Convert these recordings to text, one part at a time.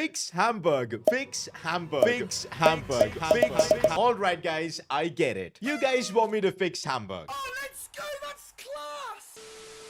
Fixed Hamburg. Fixed Hamburg. Fixed Hamburg. Fixed. All right, guys, I get it. You guys want me to fix Hamburg. Oh, let's go. That's class.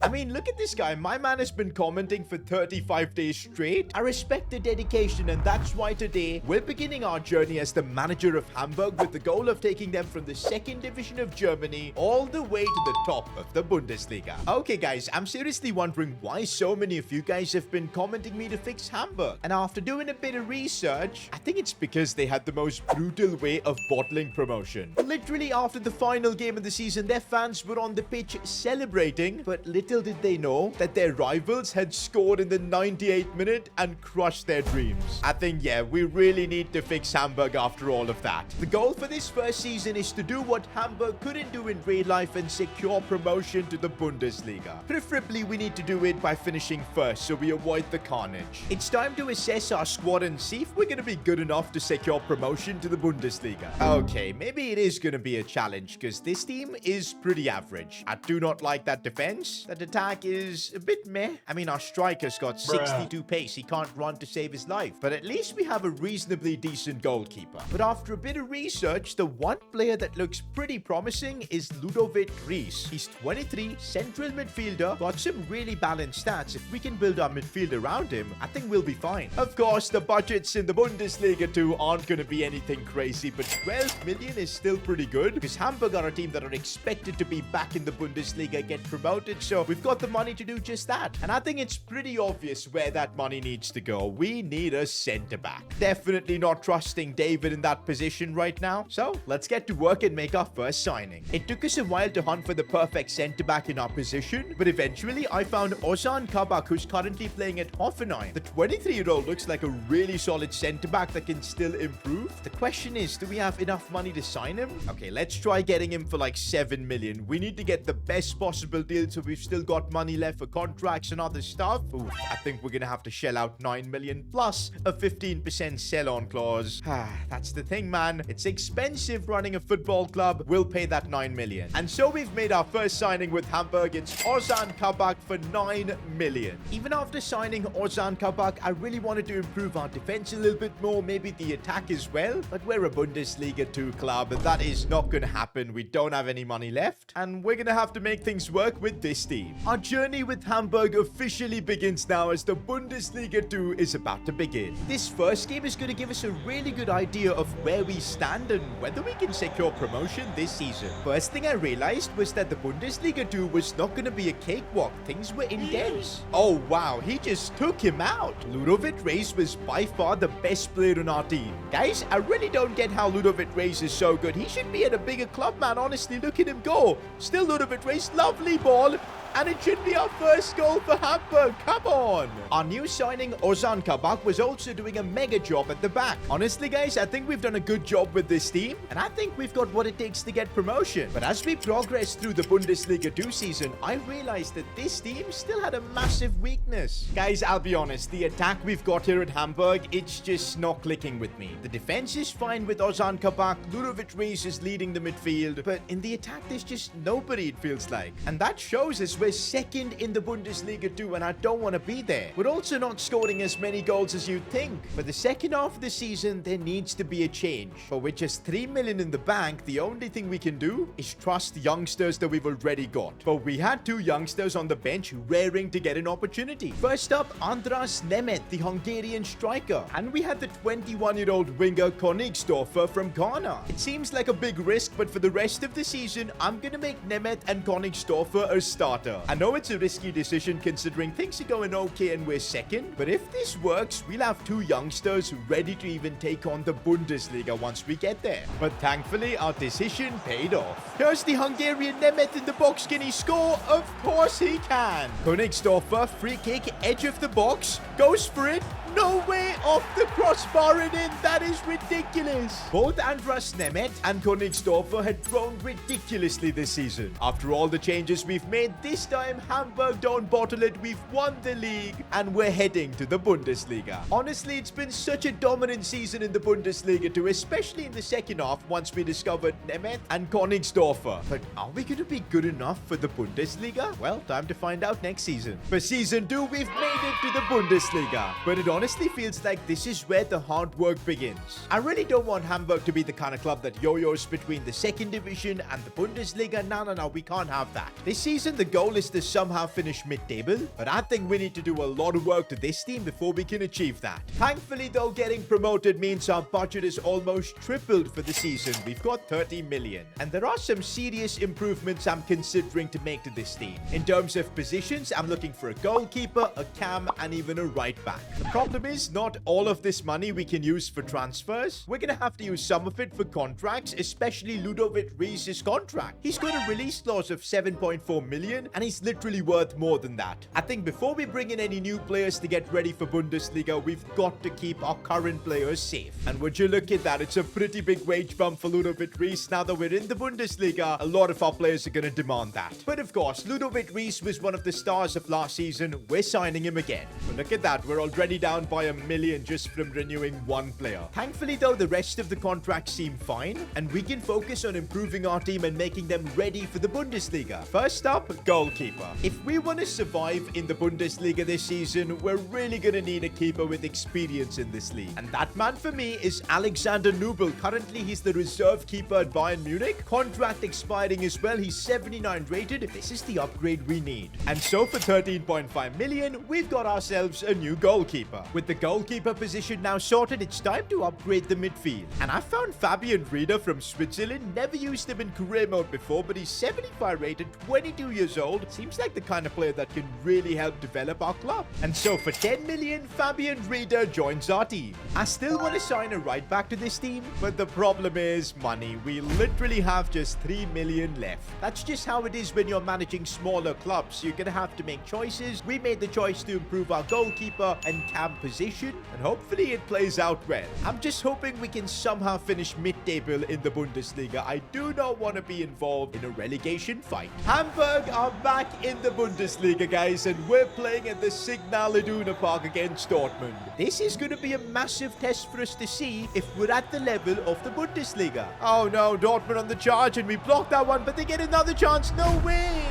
I mean, look at this guy. My man has been commenting for 35 days straight. I respect the dedication, and that's why today we're beginning our journey as the manager of Hamburg with the goal of taking them from the second division of Germany all the way to the top of the Bundesliga. Okay, guys, I'm seriously wondering why so many of you guys have been commenting me to fix Hamburg. And after doing a bit of research, I think it's because they had the most brutal way of bottling promotion. Literally after the final game of the season, their fans were on the pitch celebrating, but little did they know that their rivals had scored in the 98th minute and crushed their dreams. I think, yeah, we really need to fix Hamburg after all of that. The goal for this first season is to do what Hamburg couldn't do in real life and secure promotion to the Bundesliga. Preferably, we need to do it by finishing first so we avoid the carnage. It's time to assess our squad and see if we're going to be good enough to secure promotion to the Bundesliga. Okay, maybe it is going to be a challenge because this team is pretty average. I do not like that defense. That attack is a bit meh. I mean, our striker's got 62 pace. He can't run to save his life. But at least we have a reasonably decent goalkeeper. But after a bit of research, the one player that looks pretty promising is Ludovic Reis. He's 23, central midfielder, got some really balanced stats. If we can build our midfield around him, I think we'll be fine. Of course, the budgets in the Bundesliga too aren't going to be anything crazy, but 12 million is still pretty good because Hamburg are a team that are expected to be back in the Bundesliga, get promoted, so we've got the money to do just that. And I think it's pretty obvious where that money needs to go. We need a centre-back. Definitely not trusting David in that position right now, so let's get to work and make our first signing. It took us a while to hunt for the perfect centre-back in our position, but eventually I found Ozan Kabak, who's currently playing at Hoffenheim. The 23-year-old looks like a really solid centre-back that can still improve. The question is, do we have enough money to sign him? Okay, let's try getting him for like 7 million. We need to get the best possible deal so we've still got money left for contracts and other stuff. Ooh, I think we're gonna have to shell out 9 million plus a 15% sell-on clause. That's the thing, man. It's expensive running a football club. We'll pay that 9 million. And so we've made our first signing with Hamburg. It's Ozan Kabak for 9 million. Even after signing Ozan Kabak, I really wanted to improve our defense a little bit more, maybe the attack as well. But we're a Bundesliga 2 club, and that is not gonna happen. We don't have any money left, and we're gonna have to make things work with this team. Our journey with Hamburg officially begins now as the Bundesliga 2 is about to begin. This first game is going to give us a really good idea of where we stand and whether we can secure promotion this season. First thing I realized was that the Bundesliga 2 was not going to be a cakewalk. Things were intense. Oh wow, he just took him out. Ludovic Reis was by far the best player on our team. Guys, I really don't get how Ludovic Reis is so good. He should be at a bigger club, man. Honestly, look at him go. Still Ludovic Reis, lovely ball. And it should be our first goal for Hamburg. Come on. Our new signing, Ozan Kabak, was also doing a mega job at the back. Honestly, guys, I think we've done a good job with this team. And I think we've got what it takes to get promotion. But as we progress through the Bundesliga 2 season, I realized that this team still had a massive weakness. Guys, I'll be honest. The attack we've got here at Hamburg, it's just not clicking with me. The defense is fine with Ozan Kabak. Ludovic Reis is leading the midfield. But in the attack, there's just nobody, it feels like. And that shows us we're second in the Bundesliga 2, and I don't want to be there. We're also not scoring as many goals as you'd think. For the second half of the season, there needs to be a change. But with just 3 million in the bank, the only thing we can do is trust the youngsters that we've already got. But we had 2 youngsters on the bench raring to get an opportunity. First up, Andras Nemeth, the Hungarian striker. And we had the 21-year-old winger Königsdorfer from Ghana. It seems like a big risk, but for the rest of the season, I'm gonna make Nemeth and Königsdorfer a starter. I know it's a risky decision considering things are going okay and we're second, but if this works, we'll have 2 youngsters ready to even take on the Bundesliga once we get there. But thankfully, our decision paid off. Here's the Hungarian Nemeth in the box. Can he score? Of course he can. Königsdorfer, free kick, edge of the box, goes for it. No way, off the crossbar and in. That is ridiculous. Both Andras Nemeth and Königsdorfer had grown ridiculously this season. After all the changes we've made, this time Hamburg don't bottle it. We've won the league and we're heading to the Bundesliga. Honestly, it's been such a dominant season in the Bundesliga too, especially in the second half once we discovered Nemeth and Königsdorfer. But are we going to be good enough for the Bundesliga? Well, time to find out next season. For season 2, we've made it to the Bundesliga. But it honestly feels like like this is where the hard work begins. I really don't want Hamburg to be the kind of club that yo-yos between the second division and the Bundesliga. No, we can't have that. This season, the goal is to somehow finish mid-table, but I think we need to do a lot of work to this team before we can achieve that. Thankfully, though, getting promoted means our budget is almost tripled for the season. We've got 30 million. And there are some serious improvements I'm considering to make to this team. In terms of positions, I'm looking for a goalkeeper, a cam, and even a right back. The problem is, not all of this money we can use for transfers. We're gonna have to use some of it for contracts, especially Ludovic Reis's contract. He's got a release clause of 7.4 million, and he's literally worth more than that. I think before we bring in any new players to get ready for Bundesliga, we've got to keep our current players safe. And would you look at that, it's a pretty big wage bump for Ludovic Reis. Now that we're in the Bundesliga, a lot of our players are gonna demand that. But of course, Ludovic Reis was one of the stars of last season. We're signing him again. But look at that, we're already down by $1 million just from renewing one player. Thankfully though, the rest of the contracts seem fine, and we can focus on improving our team and making them ready for the Bundesliga. First up, goalkeeper. If we want to survive in the Bundesliga this season, we're really going to need a keeper with experience in this league. And that man for me is Alexander Nubel. Currently, he's the reserve keeper at Bayern Munich. Contract expiring as well. He's 79 rated. This is the upgrade we need. And so for 13.5 million, we've got ourselves a new goalkeeper. With the goalkeeper position now sorted, it's time to upgrade the midfield. And I found Fabian Rieder from Switzerland. Never used him in career mode before, but he's 75 rated, 22 years old. Seems like the kind of player that can really help develop our club. And so for 10 million, Fabian Rieder joins our team. I still want to sign a right back to this team, but the problem is money. We literally have just 3 million left. That's just how it is when you're managing smaller clubs. You're gonna have to make choices. We made the choice to improve our goalkeeper and cam position, and hopefully it plays out well. I'm just hoping we can somehow finish mid-table in the Bundesliga. I do not want to be involved in a relegation fight. Hamburg are back in the Bundesliga, guys, and we're playing at the Signal Iduna Park against Dortmund. This is going to be a massive test for us to see if we're at the level of the Bundesliga. Oh no, Dortmund on the charge, and we blocked that one, but they get another chance. No way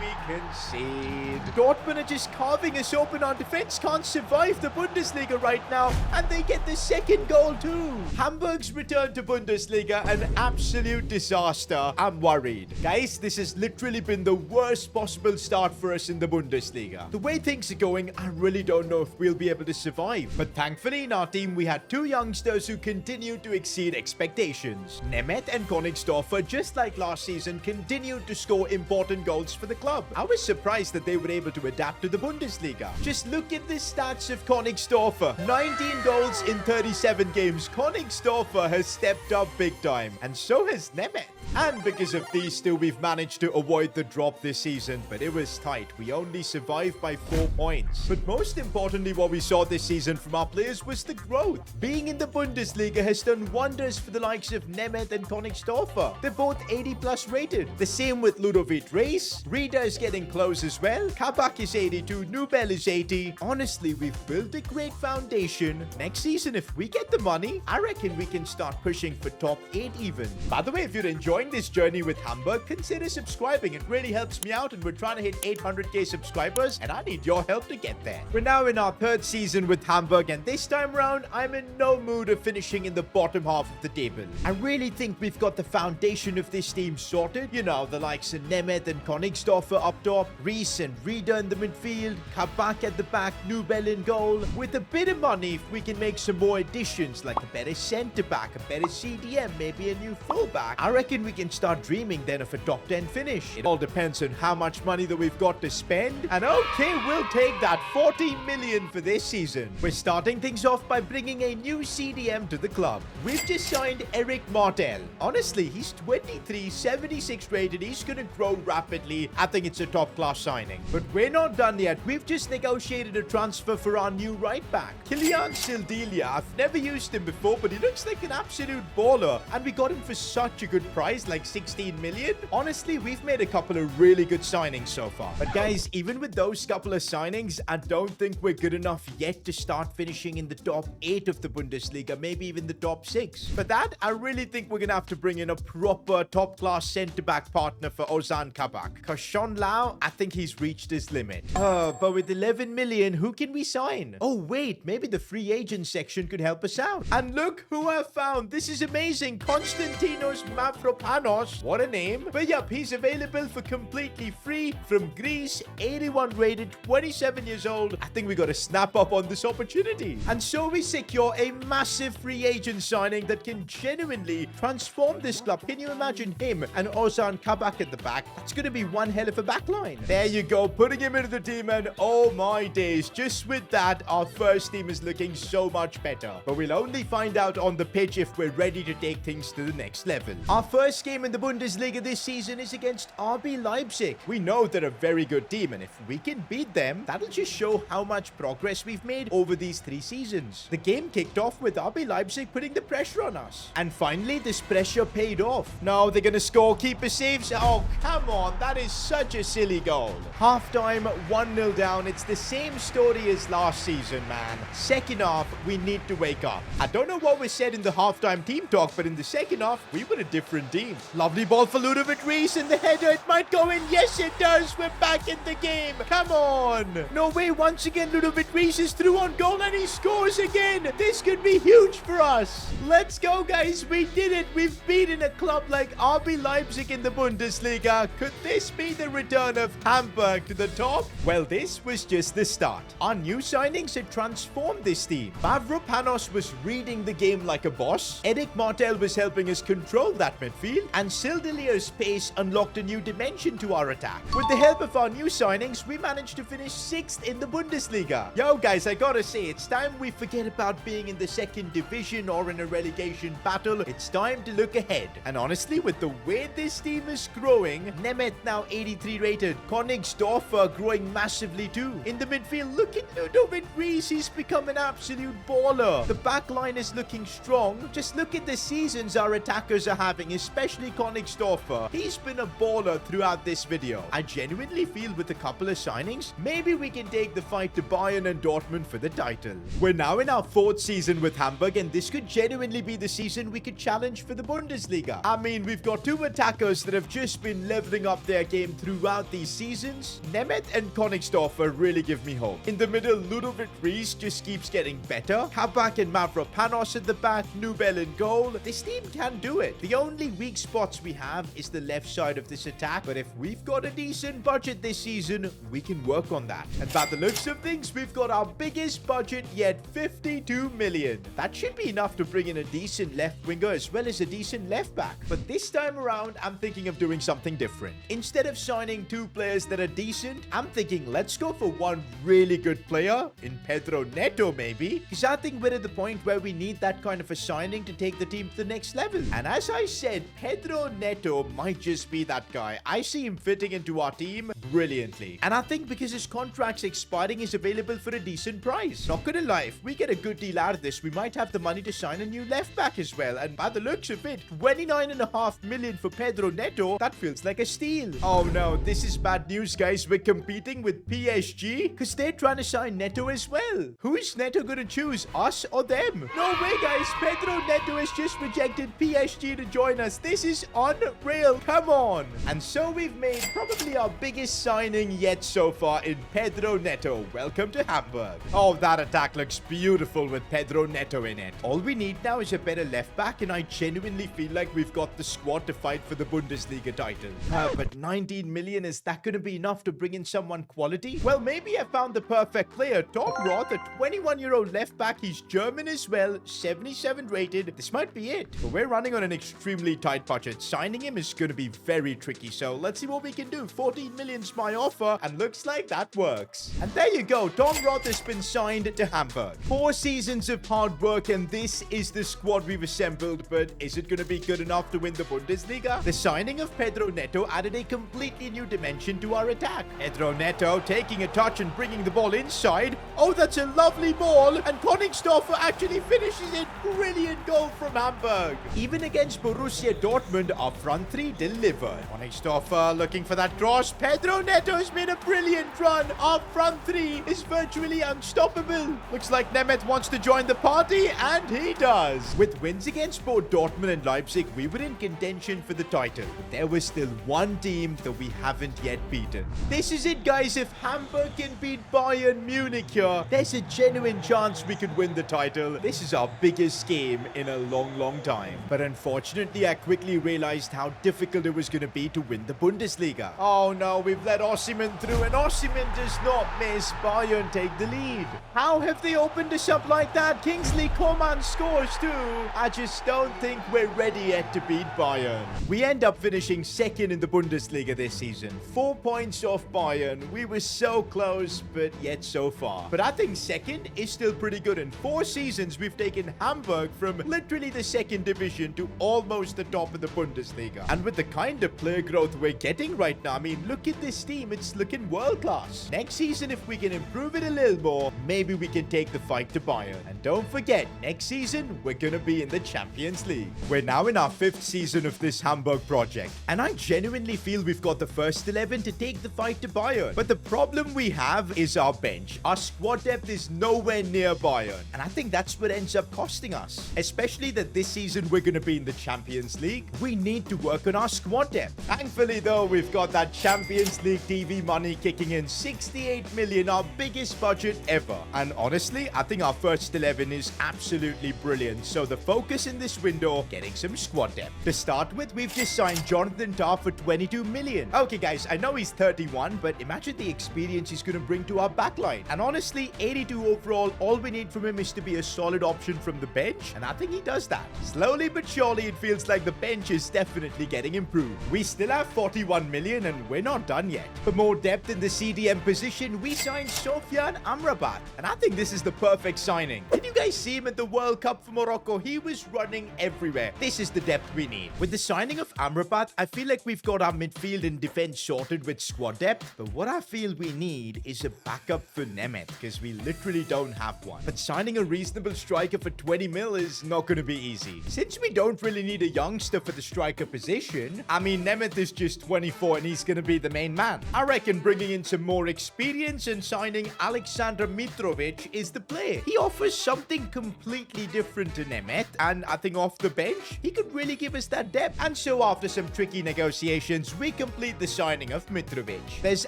we concede. Dortmund are just carving us open. Our defense can't survive the Bundesliga right now, and they get the second goal too. Hamburg's return to Bundesliga, an absolute disaster. I'm worried. Guys, this has literally been the worst possible start for us in the Bundesliga. The way things are going, I really don't know if we'll be able to survive. But thankfully in our team, we had two youngsters who continued to exceed expectations. Nemeth and Königsdorfer, just like last season, continued to score important goals for the club. I was surprised that they were able to adapt to the Bundesliga. Just look at the stats of Königsdorfer. 19 goals in 37 games. Königsdorfer has stepped up big time, and so has Nemeth. And because of these two, we've managed to avoid the drop this season, but it was tight. We only survived by 4 points. But most importantly, what we saw this season from our players was the growth. Being in the Bundesliga has done wonders for the likes of Nemeth and Königsdorfer. They're both 80 plus rated. The same with Ludovic Reis. Rieder is getting close as well. Kabak is 82. Nubel is 80. Honestly, we've built a great foundation. Next season, if we get the money, I reckon we can start pushing for top 8 even. By the way, if you're enjoying this journey with Hamburg, consider subscribing. It really helps me out, and we're trying to hit 800k subscribers, and I need your help to get there. We're now in our third season with Hamburg, and this time round, I'm in no mood of finishing in the bottom half of the table. I really think we've got the foundation of this team sorted. You know, the likes of Nemeth and Königsdorfer up top, Reis and Rieder in the midfield, Kabak at the back, Nubel in goal. With a bit of money, if we can make some more additions, like a better centre-back, a better CDM, maybe a new fullback, I reckon we can start dreaming then of a top 10 finish. It all depends on how much money that we've got to spend. And okay, we'll take that 40 million for this season. We're starting things off by bringing a new CDM to the club. We've just signed Eric Martel. Honestly, he's 23, 76 rated. He's going to grow rapidly. I think it's a top class signing. But we're not done yet. We've just negotiated a transfer for our new right back, Kilian Sildilia. I've never used him before, but he looks like an absolute baller. And we got him for such a good price. price, like 16 million. Honestly, we've made a couple of really good signings so far. But guys, even with those couple of signings, I don't think we're good enough yet to start finishing in the top 8 of the Bundesliga, maybe even the top 6. For that, I really think we're gonna have to bring in a proper top-class centre-back partner for Ozan Kabak. Because Sean Lau, I think he's reached his limit. But with 11 million, who can we sign? Oh wait, maybe the free agent section could help us out. And look who I found. This is amazing. Konstantinos Mavropanos. What a name. But yep, he's available for completely free from Greece, 81 rated, 27 years old. I think we got to snap up on this opportunity. And so we secure a massive free agent signing that can genuinely transform this club. Can you imagine him and Ozan Kabak at the back? That's going to be one hell of a backline. There you go, putting him into the team, and oh my days, just with that, our first team is looking so much better. But we'll only find out on the pitch if we're ready to take things to the next level. Our first game in the Bundesliga this season is against RB Leipzig. We know they're a very good team, and if we can beat them, that'll just show how much progress we've made over these 3 seasons. The game kicked off with RB Leipzig putting the pressure on us. And finally, this pressure paid off. Now they're gonna score, keeper saves. Oh, come on, that is such a silly goal. Halftime, 1-0 down. It's the same story as last season, man. Second half, we need to wake up. I don't know what was said in the halftime team talk, but in the second half, we were a different team. Lovely ball for Ludovic Reis, and the header, it might go in. Yes, it does. We're back in the game. Come on. No way. Once again, Ludovic Reis is through on goal, and he scores again. This could be huge for us. Let's go, guys. We did it. We've beaten a club like RB Leipzig in the Bundesliga. Could this be the return of Hamburg to the top? Well, this was just the start. Our new signings had transformed this team. Mavropanos was reading the game like a boss. Eric Martel was helping us control that midfield. And Sildelier's pace unlocked a new dimension to our attack. With the help of our new signings, we managed to finish 6th in the Bundesliga. Yo, guys, I gotta say, it's time we forget about being in the 2nd division or in a relegation battle. It's time to look ahead. And honestly, with the way this team is growing, Nemeth now 83 rated, Königsdorfer growing massively too. In the midfield, look at Ludovic Reis, he's become an absolute baller. The back line is looking strong. Just look at the seasons our attackers are having, especially Königsdorfer. He's been a baller throughout this video. I genuinely feel with a couple of signings, maybe we can take the fight to Bayern and Dortmund for the title. We're now in our 4th season with Hamburg, and this could genuinely be the season we could challenge for the Bundesliga. I mean, we've got 2 attackers that have just been leveling up their game throughout these seasons. Nemeth and Königsdorfer really give me hope. In the middle, Ludovic Reis just keeps getting better. Kabak and Mavropanos at the back, Nubel in goal. This team can do it. The only weak spots we have is the left side of this attack, but if we've got a decent budget this season, we can work on that. And by the looks of things, we've got our biggest budget yet, 52 million. That should be enough to bring in a decent left winger as well as a decent left back. But this time around, I'm thinking of doing something different. Instead of signing 2 players that are decent, I'm thinking let's go for one really good player in Pedro Neto maybe, because I think we're at the point where we need that kind of a signing to take the team to the next level. And as I said, Pedro Neto might just be that guy. I see him fitting into our team brilliantly. And I think because his contract's expiring, he's available for a decent price. Not gonna lie, if we get a good deal out of this, we might have the money to sign a new left back as well. And by the looks of it, 29.5 million for Pedro Neto, that feels like a steal. Oh no, this is bad news, guys. We're competing with PSG because they're trying to sign Neto as well. Who is Neto gonna choose, us or them? No way, guys. Pedro Neto has just rejected PSG to join us. This is unreal. Come on. And so we've made probably our biggest signing yet so far in Pedro Neto. Welcome to Hamburg. Oh, that attack looks beautiful with Pedro Neto in it. All we need now is a better left back, and I genuinely feel like we've got the squad to fight for the Bundesliga title. But 19 million, is that going to be enough to bring in someone quality? Well, maybe I found the perfect player. Tom Roth, a 21-year-old left back. He's German as well, 77 rated. This might be it. But we're running on an extremely tight budget. Signing him is going to be very tricky, so let's see what we can do. 14 million against my offer, and looks like that works. And there you go, Tom Roth has been signed to Hamburg. 4 seasons of hard work, and this is the squad we've assembled, but is it going to be good enough to win the Bundesliga? The signing of Pedro Neto added a completely new dimension to our attack. Pedro Neto taking a touch and bringing the ball inside. Oh, that's a lovely ball, and Königsdorfer actually finishes it. Brilliant goal from Hamburg. Even against Borussia Dortmund, our front three delivered. Königsdorfer looking for that cross. Pedro Neto's made a brilliant run. Our front three is virtually unstoppable. Looks like Nemeth wants to join the party, and he does. With wins against both Dortmund and Leipzig, we were in contention for the title. But there was still one team that we haven't yet beaten. This is it, guys. If Hamburg can beat Bayern Munich here, there's a genuine chance we could win the title. This is our biggest game in a long time. But unfortunately, I quickly realized how difficult it was going to be to win the Bundesliga. Oh no, we've let Osimhen through, and Osimhen does not miss. Bayern take the lead. How have they opened us up like that? Kingsley Coman scores too. I just don't think we're ready yet to beat Bayern. We end up finishing second in the Bundesliga this season. 4 points off Bayern. We were so close, but yet so far. But I think second is still pretty good. In 4 seasons, we've taken Hamburg from literally the second division to almost the top of the Bundesliga. And with the kind of player growth we're getting right now, I mean, look at this team. It's looking world class. Next season, if we can improve it a little more, maybe we can take the fight to Bayern. And don't forget, next season, we're gonna be in the Champions League. We're now in our 5th season of this Hamburg project, and I genuinely feel we've got the first 11 to take the fight to Bayern. But the problem we have is our bench. Our squad depth is nowhere near Bayern, and I think that's what ends up costing us. Especially that this season we're gonna be in the Champions League. We need to work on our squad depth. Thankfully though, we've got that Champions League TV money kicking in. 68 million, our biggest budget ever. And honestly, I think our first 11 is absolutely brilliant. So the focus in this window, getting some squad depth. To start with, we've just signed Jonathan Tah for 22 million. Okay guys, I know he's 31, but imagine the experience he's going to bring to our backline. And honestly, 82 overall, all we need from him is to be a solid option from the bench, and I think he does that. Slowly but surely, it feels like the bench is definitely getting improved. We still have 41 million, and we're not done yet. For more depth in the CDM position, we signed Sofian Amrabat, and I think this is the perfect signing. Did you guys see him at the World Cup for Morocco? He was running everywhere. This is the depth we need. With the signing of Amrabat, I feel like we've got our midfield and defense sorted with squad depth, but what I feel we need is a backup for Nemeth, because we literally don't have one. But signing a reasonable striker for 20 mil is not going to be easy. Since we don't really need a youngster for the striker position, I mean, Nemeth is just 24 and he's going to be the main man. I reckon bringing in some more experience and signing Alexander Mitrovic is the play. He offers something completely different to Nemeth, and I think off the bench, he could really give us that depth. And so after some tricky negotiations, we complete the signing of Mitrovic. There's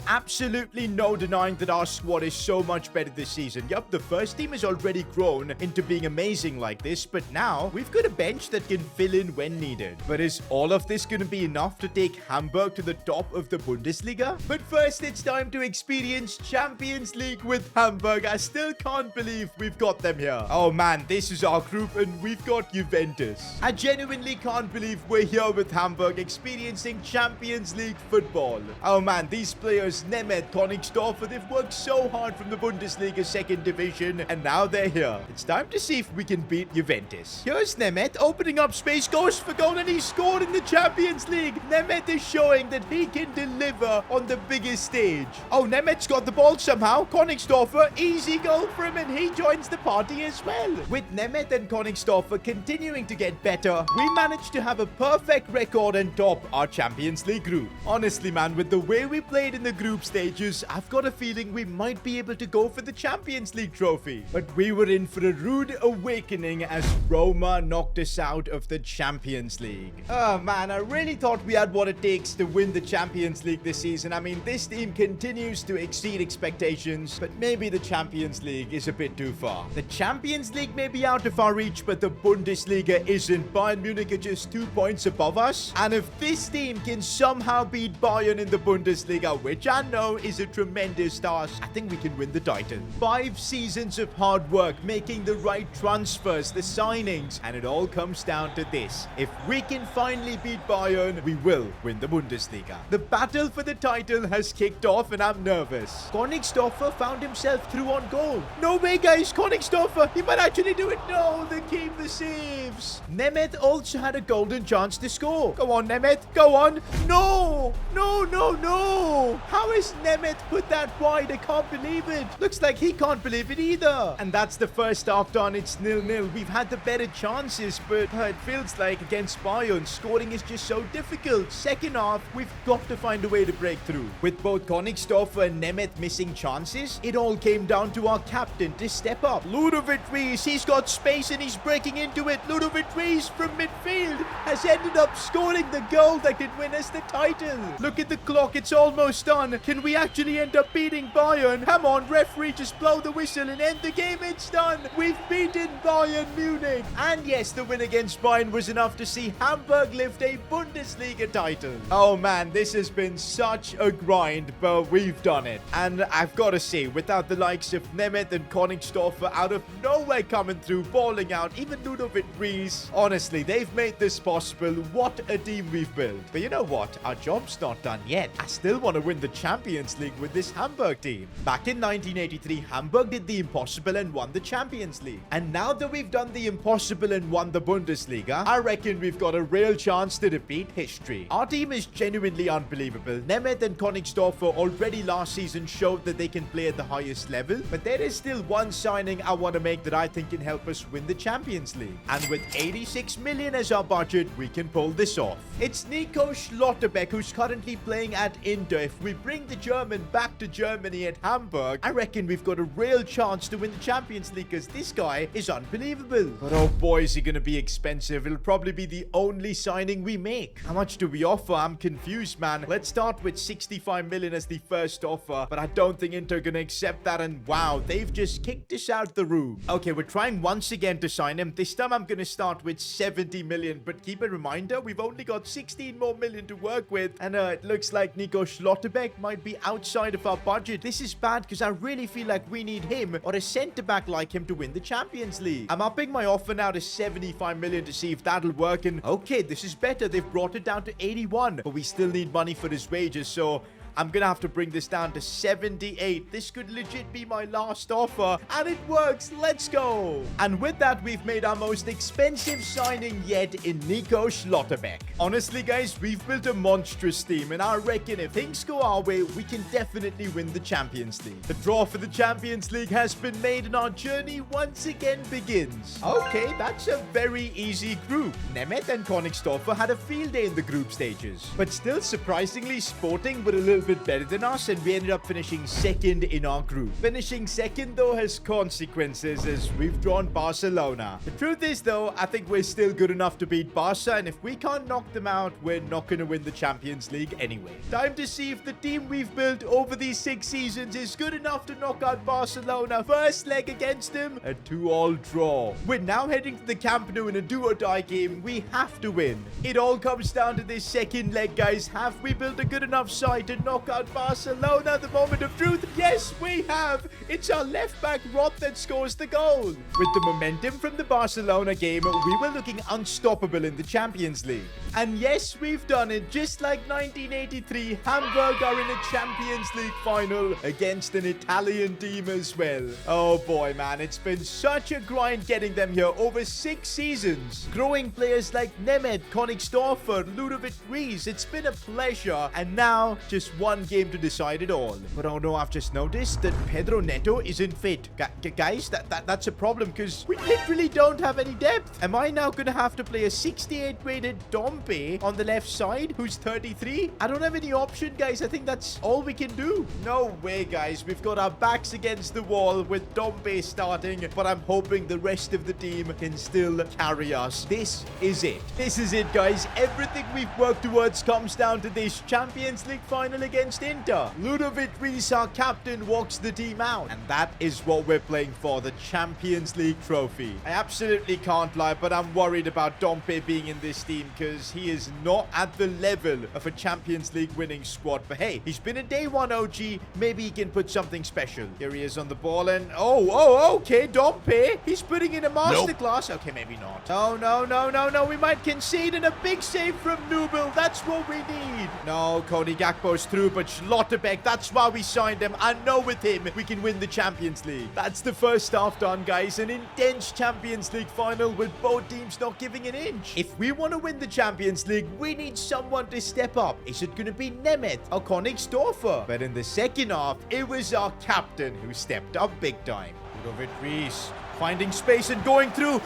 absolutely no denying that our squad is so much better this season. Yup, the first team has already grown into being amazing like this, but now we've got a bench that can fill in when needed. But is all of this going to be enough to take Hamburg to the top of the Bundesliga? But first, it's time to experience Champions League with Hamburg. I still can't believe we've got them here. Oh man, this is our group, and we've got Juventus. I genuinely can't believe we're here with Hamburg experiencing Champions League football. Oh man, these players, Nemeth, Königsdorfer, they've worked so hard from the Bundesliga second division, and now they're here. It's time to see if we can beat Juventus. Here's Nemeth opening up space, goes for goal, and he scored in the Champions League. Nemeth is showing that he can deliver on the biggest stage. Oh, Nemeth's got the ball somehow. Königsdorfer, easy goal for him, and he joins the party as well. With Nemeth and Königsdorfer continuing to get better, we managed to have a perfect record and top our Champions League group. Honestly, man, with the way we played in the group stages, I've got a feeling we might be able to go for the Champions League trophy. But we were in for a rude awakening as Roma knocked us out of the Champions League. Oh man, I really thought we had what it takes to win the Champions League this season. I mean, this team continues to exceed expectations, but maybe the Champions League is a bit too far. The Champions League may be out of our reach, but the Bundesliga isn't. Bayern Munich are just 2 points above us, and if this team can somehow beat Bayern in the Bundesliga, which I know is a tremendous task, I think we can win the title. 5 seasons of hard work, making the right transfers, the signings, and it all comes down to this. If we can finally beat Bayern, we will win the Bundesliga. The battle for the title title has kicked off and I'm nervous. Königsdorfer found himself through on goal. No way, guys. Königsdorfer, he might actually do it. No, the keeper saves. Nemeth also had a golden chance to score. Go on, Nemeth. Go on. No. No, no, no. How has Nemeth put that wide? I can't believe it. Looks like he can't believe it either. And that's the first half done. It's 0-0. We've had the better chances, but it feels like against Bayern, scoring is just so difficult. Second half, we've got to find a way to break through. With both Königsdorfer and Nemeth missing chances, it all came down to our captain to step up. Ludovic Rees, he's got space and he's breaking into it. Ludovic Rees from midfield has ended up scoring the goal that could win us the title. Look at the clock, it's almost done. Can we actually end up beating Bayern? Come on, referee, just blow the whistle and end the game. It's done. We've beaten Bayern Munich. And yes, the win against Bayern was enough to see Hamburg lift a Bundesliga title. Oh man, this has been such a grind, but we've done it. And I've got to say, without the likes of Nemeth and Königsdorfer out of nowhere coming through, balling out, even Ludovic Rees, honestly, they've made this possible. What a team we've built. But you know what? Our job's not done yet. I still want to win the Champions League with this Hamburg team. Back in 1983, Hamburg did the impossible and won the Champions League. And now that we've done the impossible and won the Bundesliga, I reckon we've got a real chance to defeat history. Our team is genuinely unbelievable. Nemeth and Königsdorfer already last season showed that they can play at the highest level, but there is still one signing I want to make that I think can help us win the Champions League. And with 86 million as our budget, we can pull this off. It's Nico Schlotterbeck, who's currently playing at Inter. If we bring the German back to Germany at Hamburg, I reckon we've got a real chance to win the Champions League, because this guy is unbelievable. But oh boy, is he going to be expensive. It'll probably be the only signing we make. How much do we offer? I'm confused, man. Let's start with 65 million as the first offer, but I don't think Inter are going to accept that. And wow, they've just kicked us out the room. Okay, we're trying once again to sign him. This time I'm going to start with 70 million, but keep a reminder, we've only got 16 more million to work with, and it looks like Nico Schlotterbeck might be outside of our budget. This is bad because I really feel like we need him or a centre-back like him to win the Champions League. I'm upping my offer now to 75 million to see if that'll work, and okay, this is better. They've brought it down to 81, but we still need money for his wages, so I'm going to have to bring this down to 78. This could legit be my last offer. And it works. Let's go. And with that, we've made our most expensive signing yet in Nico Schlotterbeck. Honestly, guys, we've built a monstrous team. And I reckon if things go our way, we can definitely win the Champions League. The draw for the Champions League has been made and our journey once again begins. Okay, that's a very easy group. Nemeth and Königsdorfer had a field day in the group stages. But still, surprisingly, Sporting were a little bit better than us, and we ended up finishing second in our group. Finishing second, though, has consequences as we've drawn Barcelona. The truth is, though, I think we're still good enough to beat Barca, and if we can't knock them out, we're not going to win the Champions League anyway. Time to see if the team we've built over these 6 seasons is good enough to knock out Barcelona. First leg against them, a 2-all draw. We're now heading to the Camp Nou in a do-or-die game. We have to win. It all comes down to this second leg, guys. Have we built a good enough side to knock out Barcelona? The moment of truth. Yes, we have. It's our left back Roth that scores the goal. With the momentum from the Barcelona game, we were looking unstoppable in the Champions League. And yes, we've done it. Just like 1983, Hamburg are in a Champions League final against an Italian team as well. Oh boy, man, it's been such a grind getting them here over 6 seasons. Growing players like Nemeth, Königsdorfer, Ludovic Rees. It's been a pleasure. And now, just one game to decide it all. But oh no, I've just noticed that Pedro Neto isn't fit. Guys, that's a problem because we literally don't have any depth. Am I now going to have to play a 68 rated Dompe on the left side who's 33? I don't have any option, guys. I think that's all we can do. No way, guys. We've got our backs against the wall with Dompe starting, but I'm hoping the rest of the team can still carry us. This is it. This is it, guys. Everything we've worked towards comes down to this Champions League final against Inter. Ludovic Rees, our captain, walks the team out. And that is what we're playing for, the Champions League trophy. I absolutely can't lie, but I'm worried about Dompe being in this team because he is not at the level of a Champions League winning squad. But hey, he's been a day one OG. Maybe he can put something special. Here he is on the ball and okay, Dompe. He's putting in a masterclass. Nope. Okay, maybe not. No. We might concede and a big save from Nubel. That's what we need. No, Cody Gakpo's through. through, but Schlotterbeck, that's why we signed him. I know with him, we can win the Champions League. That's the first half done, guys. An intense Champions League final with both teams not giving an inch. If we want to win the Champions League, we need someone to step up. Is it going to be Nemeth or Königsdorfer? But in the second half, it was our captain who stepped up big time. Ludovic Rees finding space and going through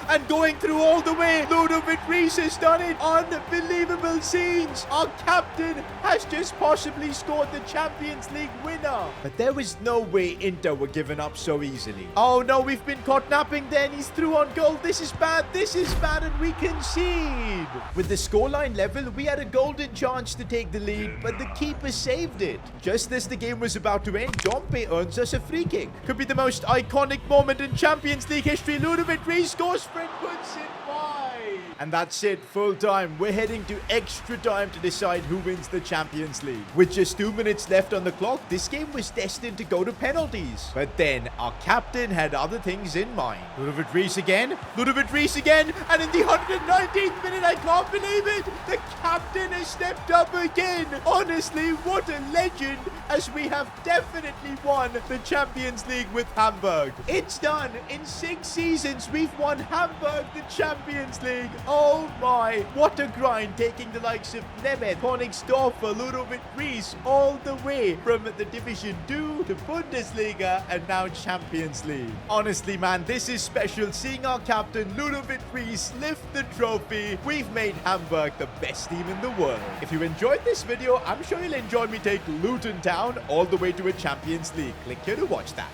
all the way. Ludovic Rees has done it. Unbelievable scenes. Our captain has just possibly scored the Champions League winner. But there was no way Inter were giving up so easily. Oh no, we've been caught napping then. He's through on goal. This is bad, and we concede. With the scoreline level, we had a golden chance to take the lead, but the keeper saved it. Just as the game was about to end, Dompe earns us a free kick. Could be the most iconic moment in Champions League history. Ludovic Rees scores, Fred puts it wide. And that's it, full time. We're heading to extra time to decide who wins the Champions League. With just 2 minutes left on the clock, this game was destined to go to penalties. But then, our captain had other things in mind. Ludovic Rees again, and in the 119th minute, I can't believe it, the captain has stepped up again. Honestly, what a legend, as we have definitely won the Champions League with Hamburg. It's done. In 6 seasons, we've won Hamburg the Champions League. Oh my, what a grind, taking the likes of Nemeth, Königsdorfer, Ludovic Rees, all the way from the Division 2 to Bundesliga and now Champions League. Honestly, man, this is special, seeing our captain Ludovic Rees lift the trophy. We've made Hamburg the best team in the world. If you enjoyed this video, I'm sure you'll enjoy me take Luton Town all the way to a Champions League. Click here to watch that.